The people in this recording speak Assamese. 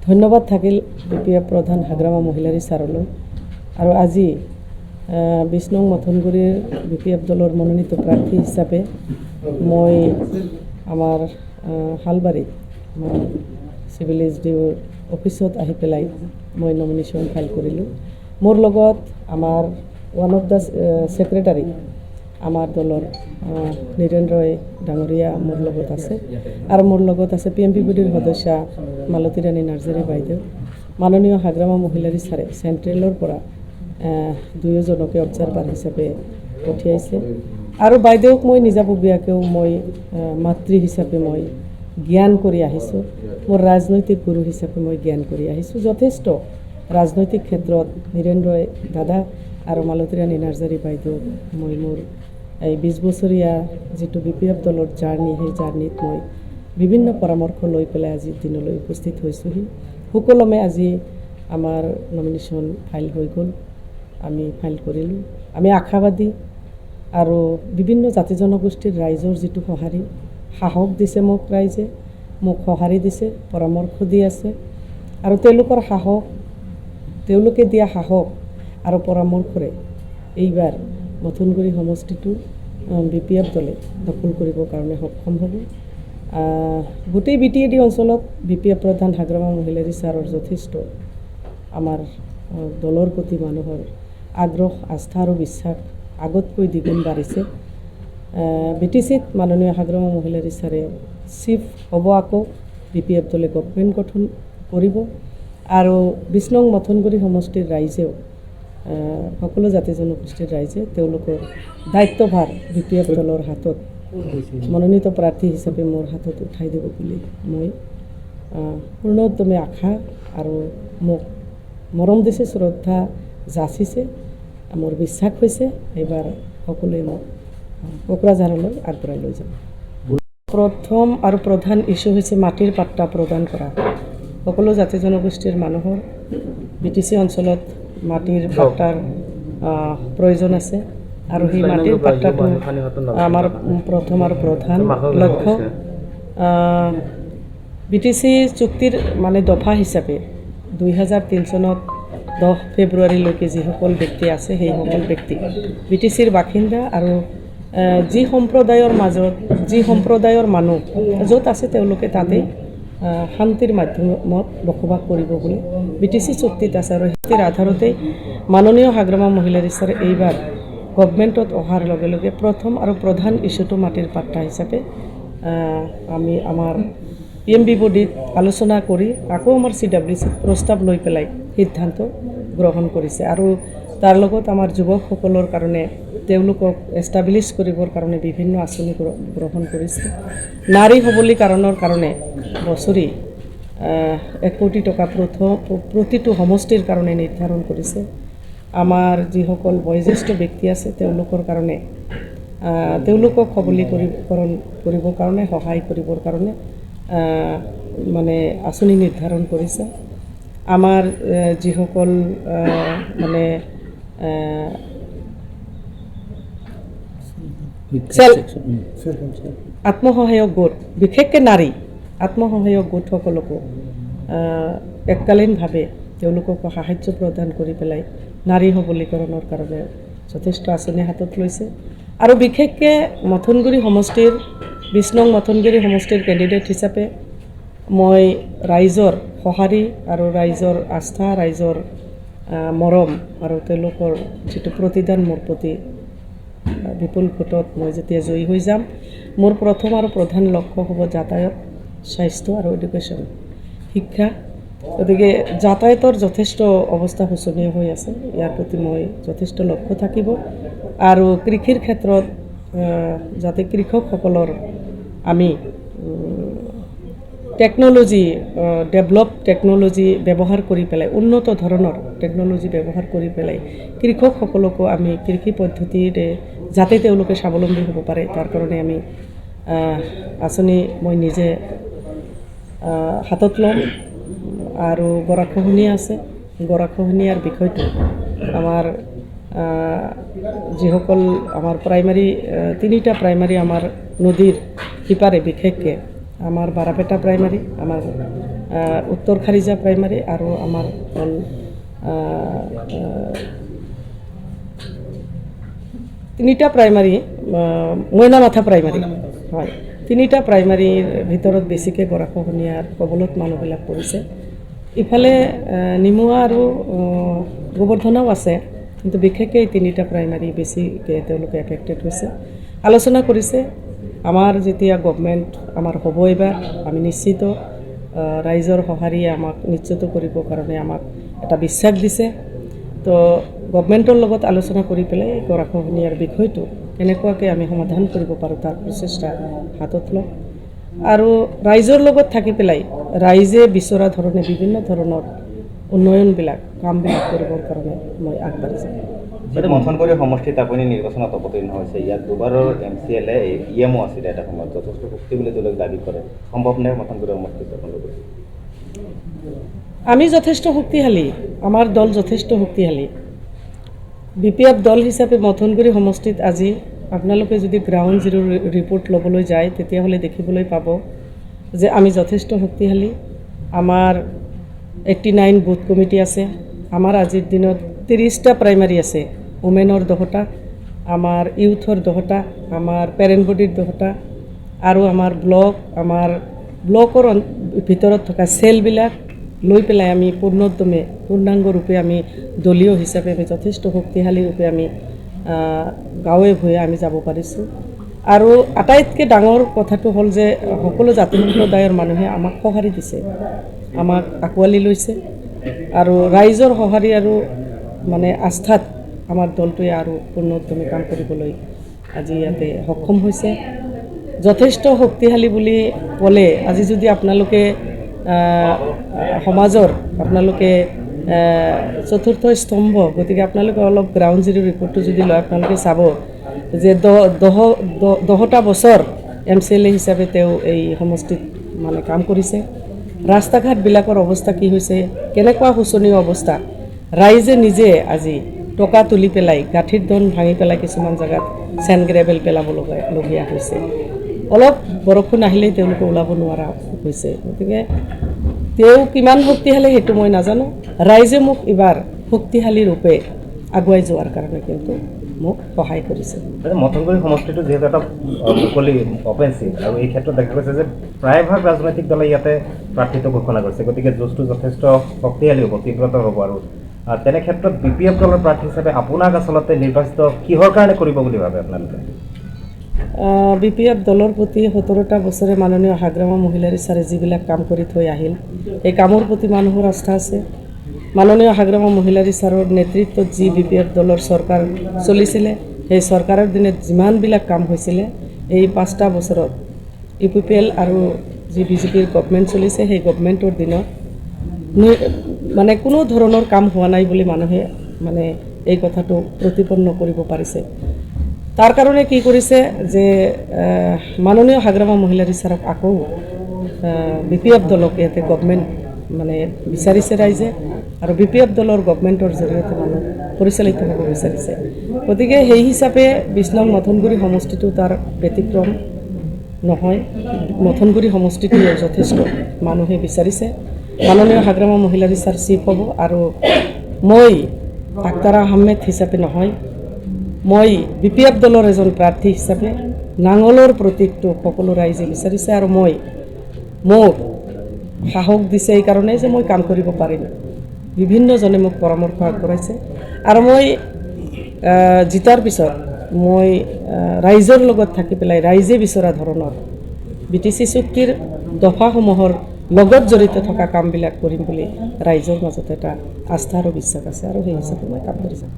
ধন্যবাদ থাকিল বিপিএফ প্ৰধান হাগ্ৰামা মহিলাৰী ছাৰলৈ আৰু আজি ২০ নং মথনগুৰিৰ বিপিএফ দলৰ মনোনীত প্ৰাৰ্থী হিচাপে মই আমাৰ হালবাৰীত চিভিল এছডিঅ'ৰ অফিচত আহি পেলাই মই নমিনেশ্যন ফাইল কৰিলোঁ। মোৰ লগত আমাৰ ওৱান অফ দ্য ছেক্ৰেটাৰী আমাৰ দলৰ নীৰেন্দ্ৰ ডাঙৰীয়া মোৰ লগত আছে আৰু মোৰ লগত আছে PMPBDৰ সদস্যা মালতী ৰাণী নাৰ্জাৰী বাইদেউ, মাননীয় হাগ্ৰামা মহিলাৰী ছাৰে চেণ্ট্ৰেলৰ পৰা দুয়োজনকে অবজাৰ্ভাৰ হিচাপে পঠিয়াইছে আৰু বাইদেউক মই নিজাববীয়াকৈও মই মাতৃ হিচাপে মই জ্ঞান কৰি আহিছোঁ। মোৰ ৰাজনৈতিক গুৰু হিচাপে মই জ্ঞান কৰি আহিছোঁ। যথেষ্ট ৰাজনৈতিক ক্ষেত্ৰত নীৰেন্দ্ৰ দাদা আৰু মালতী ৰাণী নাৰ্জাৰী বাইদেউ মই মোৰ এই 20 বছৰীয়া যিটো বিপিএফ দলৰ জাৰ্ণি, সেই জাৰ্ণিত মই বিভিন্ন পৰামৰ্শ লৈ পেলাই আজিৰ দিনলৈ উপস্থিত হৈছোঁহি। সুকলমে আজি আমাৰ নমিনেশ্যন ফাইল হৈ গ'ল, আমি ফাইল কৰিলোঁ। আমি আশাবাদী আৰু বিভিন্ন জাতি জনগোষ্ঠীৰ ৰাইজৰ যিটো সঁহাৰি, সাহস দিছে মোক ৰাইজে, মোক সঁহাৰি দিছে, পৰামৰ্শ দি আছে আৰু তেওঁলোকৰ সাহস, তেওঁলোকে দিয়া সাহস আৰু পৰামৰ্শৰে এইবাৰ মথনগুৰি সমষ্টিটো বিপিএফ দলে দখল কৰিবৰ কাৰণে সক্ষম হ'ব। গোটেই BTAD অঞ্চলত বিপিএফ প্ৰধান হাগ্ৰামা মহিলাৰী ছাৰৰ যথেষ্ট আমাৰ দলৰ প্ৰতি মানুহৰ আগ্ৰহ, আস্থা আৰু বিশ্বাস আগতকৈ দ্বিগুণ বাঢ়িছে। BTCত মাননীয় হাগ্ৰামা মহিলাৰী ছাৰে চিফ হ'ব, আকৌ বিপিএফ দলে গভৰ্ণমেণ্ট গঠন কৰিব আৰু 20 নং মথনগুৰি সমষ্টিৰ ৰাইজেও সকলো জাতি জনগোষ্ঠীৰ ৰাইজে তেওঁলোকৰ দায়িত্বভাৰ বিপিএফ দলৰ হাতত মনোনীত প্ৰাৰ্থী হিচাপে মোৰ হাতত উঠাই দিব বুলি মই পূৰ্ণোদ্যমে আশা আৰু মোক মৰম দিছে, শ্ৰদ্ধা যাচিছে, মোৰ বিশ্বাস হৈছে এইবাৰ সকলোৱে মোক কোকৰাঝাৰলৈ আগবঢ়াই লৈ যাব। প্ৰথম আৰু প্ৰধান ইছ্যু হৈছে মাটিৰ পাট্টা প্ৰদান কৰা। সকলো জাতি জনগোষ্ঠীৰ মানুহৰ BTC অঞ্চলত মাটিৰ পাট্টাৰ প্ৰয়োজন আছে আৰু সেই মাটিৰ পাট্টাটো আমাৰ প্ৰথম আৰু প্ৰধান লক্ষ্য। BTC চুক্তিৰ মানে দফা হিচাপে 2003 চনত 10 ফেব্ৰুৱাৰীলৈকে যিসকল ব্যক্তি আছে সেইসকল ব্যক্তি BTCৰ বাসিন্দা আৰু যি সম্প্ৰদায়ৰ মাজত, যি সম্প্ৰদায়ৰ মানুহ য'ত আছে তেওঁলোকে তাতেই শান্তিৰ মাধ্যমত বসবাস কৰিব বুলি BTC চুক্তিত আছে আৰু সেইটোৰ আধাৰতেই মাননীয় হাগ্ৰামা মহিলাৰী ছাৰে এইবাৰ গভৰ্ণমেণ্টত অহাৰ লগে লগে প্ৰথম আৰু প্ৰধান ইছ্যুটো মাটিৰ পাট্টা হিচাপে আমি আমাৰ PMPBDত আলোচনা কৰি আকৌ আমাৰ CWC প্ৰস্তাৱ লৈ পেলাই সিদ্ধান্ত গ্ৰহণ কৰিছে আৰু তাৰ লগত আমাৰ যুৱকসকলৰ কাৰণে তেওঁলোকক এষ্টাব্লিছ কৰিবৰ কাৰণে বিভিন্ন আঁচনি গ্ৰহণ কৰিছে। নাৰী সবলীকৰণৰ কাৰণে বছৰি 1 কোটি টকা প্ৰতিটো সমষ্টিৰ কাৰণে নিৰ্ধাৰণ কৰিছে। আমাৰ যিসকল বয়োজ্যেষ্ঠ ব্যক্তি আছে তেওঁলোকৰ কাৰণে তেওঁলোকক সবলীকৰণ কৰিবৰ কাৰণে, সহায় কৰিবৰ কাৰণে মানে আঁচনি নিৰ্ধাৰণ কৰিছে। আমাৰ যিসকল মানে আত্মসহায়ক গোট, বিশেষকৈ নাৰী আত্মসহায়ক গোটসকলকো এককালীনভাৱে তেওঁলোকক সাহায্য প্ৰদান কৰি পেলাই নাৰী সবলীকৰণৰ কাৰণে যথেষ্ট আঁচনি হাতত লৈছে আৰু বিশেষকৈ মথনগুৰি সমষ্টিৰ 20 নং মথনগুৰি সমষ্টিৰ কেণ্ডিডেট হিচাপে মই ৰাইজৰ সঁহাৰি আৰু ৰাইজৰ আস্থা, ৰাইজৰ মৰম আৰু তেওঁলোকৰ যিটো প্ৰতিদান মোৰ প্ৰতি বিপুল ভোটত মই যেতিয়া জয়ী হৈ যাম, মোৰ প্ৰথম আৰু প্ৰধান লক্ষ্য হ'ব যাতায়াত, স্বাস্থ্য আৰু এডুকেশ্যন, শিক্ষা। গতিকে যাতায়াতৰ যথেষ্ট অৱস্থা শোচনীয় হৈ আছে, ইয়াৰ প্ৰতি মই যথেষ্ট লক্ষ্য থাকিব আৰু কৃষিৰ ক্ষেত্ৰত যাতে কৃষকসকলৰ আমি টেকন'লজি, ডেভেলপ টেকন'লজি ব্যৱহাৰ কৰি পেলাই, উন্নত ধৰণৰ টেকন'লজি ব্যৱহাৰ কৰি পেলাই কৃষকসকলকো আমি কৃষি পদ্ধতিৰে যাতে তেওঁলোকে স্বাৱলম্বী হ'ব পাৰে তাৰ কাৰণে আমি আঁচনি মই নিজে হাতত ল'ম। আৰু গৰাখহনীয়া আছে, গৰাখহনীয়াৰ বিষয়টো আমাৰ যিসকল আমাৰ প্ৰাইমাৰী 3টা প্ৰাইমাৰী আমাৰ নদীৰ সিপাৰে বিশেষকৈ আমাৰ বাৰাপেটা প্ৰাইমাৰি, আমাৰ উত্তৰ খাৰিজা প্ৰাইমাৰি আৰু আমাৰ তিনিটা প্ৰাইমাৰি, মইনামাথা প্ৰাইমাৰি হয়। তিনিটা প্ৰাইমাৰিৰ ভিতৰত বেছিকৈ গৰাখহনীয়াৰ কবলত মানুহবিলাক পৰিছে। ইফালে নিমুৱা আৰু গোবৰ্ধনাও আছে, কিন্তু বিশেষকৈ এই তিনিটা প্ৰাইমাৰি বেছিকৈ তেওঁলোকে এফেক্টেড হৈছে। আলোচনা কৰিছে আমাৰ যেতিয়া গভৰ্ণমেণ্ট আমাৰ হ'ব এবাৰ, আমি নিশ্চিত ৰাইজৰ সঁহাৰিয়ে আমাক নিশ্চিত কৰিবৰ কাৰণে আমাক এটা বিশ্বাস দিছে। তো গভৰ্ণমেণ্টৰ লগত আলোচনা কৰি পেলাই গৰাখহনীয়াৰ বিষয়টো কেনেকুৱাকৈ আমি সমাধান কৰিব পাৰোঁ তাৰ প্ৰচেষ্টা হাতত ল'ম। আৰু ৰাইজৰ লগত থাকি পেলাই ৰাইজে বিচৰা ধৰণে বিভিন্ন ধৰণৰ উন্নয়নবিলাক কামবিলাক কৰিবৰ কাৰণে মই আগবাঢ়িছোঁ। মথনগুৰি সমষ্টিত আপুনি নিৰ্বাচনত অৱতীৰ্ণ হৈছে। ইয়াত দুবাৰৰ MCLA EMO আছিলে এটা সময়ত, যথেষ্ট শক্তি বুলি তেওঁলোকে দাবী কৰে। সম্ভৱ নে মথনগুৰি সমষ্টিত আপোনালোকে? আমি যথেষ্ট শক্তিশালী, আমাৰ দল যথেষ্ট শক্তিশালী। BPF দল হিচাপে মথনগুৰি সমষ্টিত আজি আপোনালোকে যদি গ্ৰাউণ্ড জিৰ' ৰিপৰ্ট ল'বলৈ যায় তেতিয়াহ'লে দেখিবলৈ পাব যে আমি যথেষ্ট শক্তিশালী। আমাৰ 89 বুথ কমিটি আছে। আমাৰ আজিৰ দিনত 30টা প্ৰাইমাৰী আছে, ওমেনৰ 10টা, আমাৰ ইউথৰ 10টা, আমাৰ পেৰেণ্ট বডিৰ 10টা, আৰু আমাৰ আমাৰ ব্লকৰ ভিতৰত থকা চেলবিলাক লৈ পেলাই আমি পূৰ্ণাংগ ৰূপে আমি দলীয় হিচাপে আমি যথেষ্ট শক্তিশালী ৰূপে আমি গাঁৱে ভূঞে আমি যাব পাৰিছোঁ। আৰু আটাইতকৈ ডাঙৰ কথাটো হ'ল যে সকলো জাতি সম্প্ৰদায়ৰ মানুহে আমাক সঁহাৰি দিছে, আমাক আঁকোৱালি লৈছে, আৰু ৰাইজৰ সঁহাৰি আৰু মানে আস্থাত আমাৰ দলটোৱে আৰু পূৰ্ণোদ্যমে কাম কৰিবলৈ আজি ইয়াতে সক্ষম হৈছে। যথেষ্ট শক্তিশালী বুলি ক'লে আজি যদি আপোনালোকে সমাজৰ আপোনালোকে চতুৰ্থ স্তম্ভ, গতিকে আপোনালোকে অলপ গ্ৰাউণ্ড জিৰ' ৰিপৰ্টটো যদি লয় আপোনালোকে চাব যে 10টা বছৰ MCLA হিচাপে তেওঁ এই সমষ্টিত মানে কাম কৰিছে। ৰাস্তা ঘাটবিলাকৰ অৱস্থা কি হৈছে, কেনেকুৱা শোচনীয় অৱস্থা। ৰাইজে নিজে আজি টকা তুলি পেলাই গাঁঠিৰ ধন ভাঙি পেলাই কিছুমান জেগাত চেণ্ড গ্ৰেভেল পেলাবলগীয়া হৈছে। অলপ বৰষুণ আহিলেই তেওঁলোকে ওলাব নোৱাৰা হৈছে। গতিকে তেওঁ কিমান শক্তিশালী সেইটো মই নাজানো। ৰাইজে মোক এইবাৰ শক্তিশালী ৰূপে আগুৱাই যোৱাৰ কাৰণে কিন্তু মোক সহায় কৰিছে। মথনগুৰি সমষ্টিটো যিহেতু এটা মুকলি অপেন চিট, আৰু এই ক্ষেত্ৰত দেখা গৈছে যে প্ৰায়ভাগ ৰাজনৈতিক দলে ইয়াতে প্ৰাৰ্থিত্ব ঘোষণা কৰিছে, গতিকে যুঁজটো যথেষ্ট শক্তিশালী হ'ব, তীব্ৰতৰ হ'ব। আৰু তেনে ক্ষেত্ৰত BPF দলৰ প্ৰাৰ্থী হিচাপে আপোনাক আচলতে নিৰ্বাচিত কিহৰ কাৰণে কৰিব বুলি ভাবে আপোনালোকে? BPF দলৰ প্ৰতি 17টা বছৰে মাননীয় হাগ্ৰামা মহিলাৰী ছাৰে যিবিলাক কাম কৰি থৈ আহিল, এই কামৰ প্ৰতি মানুহৰ আস্থা আছে। মাননীয় হাগ্ৰামা মহিলাৰী ছাৰৰ নেতৃত্বত যি BPF দলৰ চৰকাৰ চলিছিলে, সেই চৰকাৰৰ দিনত যিমানবিলাক কাম হৈছিলে এই 5টা বছৰত UPPL আৰু যি BJPৰ গভৰ্ণমেণ্ট চলিছে সেই গভৰ্ণমেণ্টৰ দিনত মানে কোনো ধৰণৰ কাম হোৱা নাই বুলি মানুহে মানে এই কথাটো প্ৰতিপন্ন কৰিব পাৰিছে। তাৰ কাৰণে কি কৰিছে যে মাননীয় হাগ্ৰামা মহিলাৰী ছাৰক আকৌ BPF দলক ইয়াতে গভৰ্ণমেণ্ট মানে বিচাৰিছে ৰাইজে, আৰু BPF দলৰ গভৰ্ণমেণ্টৰ জৰিয়তে মানুহ পৰিচালিত হ'ব বিচাৰিছে। গতিকে সেই হিচাপে 20 নং মথনগুৰি সমষ্টিটো তাৰ ব্যতিক্ৰম নহয়। মথনগুৰি সমষ্টিটো যথেষ্ট মানুহে বিচাৰিছে। মাননীয় হাগ্ৰামা মহিলাৰী ছাৰ চিফ হ'ব, আৰু মই আক্তাৰা আহমেদ হিচাপে নহয়, মই BPF দলৰ এজন প্ৰাৰ্থী হিচাপে নাঙলৰ প্ৰতীকটো সকলো ৰাইজে বিচাৰিছে, আৰু মোক সাহস দিছে এই কাৰণেই যে মই কাম কৰিব পাৰিম। বিভিন্নজনে মোক পৰামৰ্শ আগবঢ়াইছে, আৰু মই জিতাৰ পিছত মই ৰাইজৰ লগত থাকি পেলাই ৰাইজে বিচৰা ধৰণৰ BTC চুক্তিৰ দফাসমূহৰ লগত জড়িত থকা কামবিলাক কৰিম বুলি ৰাইজৰ মাজত এটা আস্থা আৰু বিশ্বাস আছে, আৰু সেই হিচাপে মই কাম কৰিছোঁ।